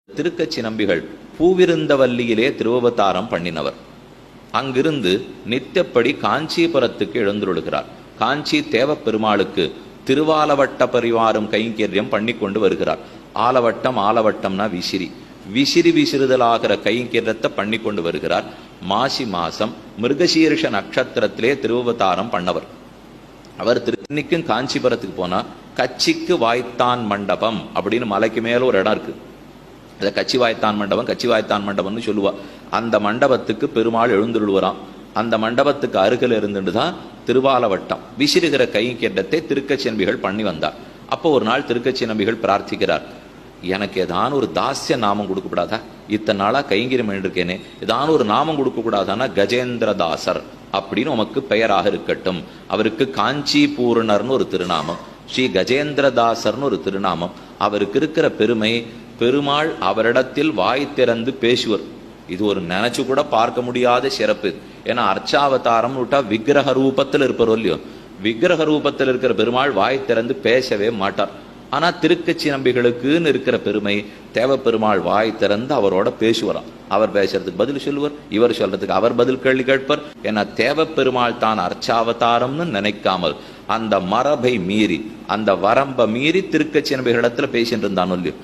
திருக்கச்சி நம்பிகள் பூவிருந்தவல்லியிலே திருவவதாரம் பண்ணினவர். அங்கிருந்து நித்தியப்படி காஞ்சிபுரத்துக்கு எழுந்துள்ளார். காஞ்சி தேவப்பெருமாளுக்கு திருவாலவட்ட பரிவாரம் கைங்கரியம் பண்ணி கொண்டு வருகிறார். ஆலவட்டம்னா விசிறி விசிறுதலாகிற கைங்கரியத்தை பண்ணி கொண்டு வருகிறார். மாசி மாசம் மிருகசீர்ஷ நட்சத்திரத்திலே திருவவதாரம் பண்ணவர். அவர் இன்னைக்கும் காஞ்சிபுரத்துக்கு போனா கச்சிக்கு வாய்த்தான் மண்டபம் அப்படின்னு மலைக்கு மேல ஒரு இடம் இருக்கு. அதை கச்சி வாய்த்தான் மண்டபம்னு சொல்லுவா. அந்த மண்டபத்துக்கு பெருமாள் எழுந்துள்ளுவராம். அந்த மண்டபத்துக்கு அருகில் இருந்துட்டுதான் திருவாலவட்டம் விசிறுகிற கைங்கரியத்தை திருக்கச்சி நம்பிகள் பண்ணி வந்தார். அப்போ ஒரு நாள் திருக்கச்சி நம்பிகள் பிரார்த்திக்கிறார், எனக்கு ஏதான ஒரு தாசிய நாமம் கொடுக்கப்படாதா? இத்தனை நாளா கைங்கரியம் இருக்கேனே, ஏதான ஒரு நாமம் கொடுக்க கூடாதானா கஜேந்திரதாசர் அப்படின்னு உமக்கு பெயராக இருக்கட்டும். அவருக்கு காஞ்சி பூர்ணர்னு ஒரு திருநாமம், ஸ்ரீ கஜேந்திரதாசர்னு ஒரு திருநாமம். அவருக்கு இருக்கிற பெருமை, பெருமாள் அவரிடத்தில் வாய் திறந்து பேசுவர். இது ஒரு நினைச்சு கூட பார்க்க முடியாத சிறப்பு. ஏன்னா அர்ச்சாவதாரம் விட்டா விக்கிரக ரூபத்தில் இருப்பாரோ இல்லையோ, விக்கிரக ரூபத்தில் இருக்கிற பெருமாள் வாய் திறந்து பேசவே மாட்டார். ஆனா திருக்கச்சி நம்பிகளுக்குன்னு இருக்கிற பெருமை, தேவப்பெருமாள் வாய் திறந்து அவரோட பேசுவாராம். அவர் பேசுறதுக்கு பதில் சொல்லுவார், இவர் சொல்றதுக்கு அவர் பதில் கேள்வி கேட்பார். ஏன்னா தேவப்பெருமாள் தான் அர்ச்சாவதாரம்னு நினைக்காமல் அந்த மரபை மீறி, அந்த வரம்பை மீறி திருக்கச்சி நம்பிகளிடத்துல பேசிட்டு இருந்தானோ இல்லையோ,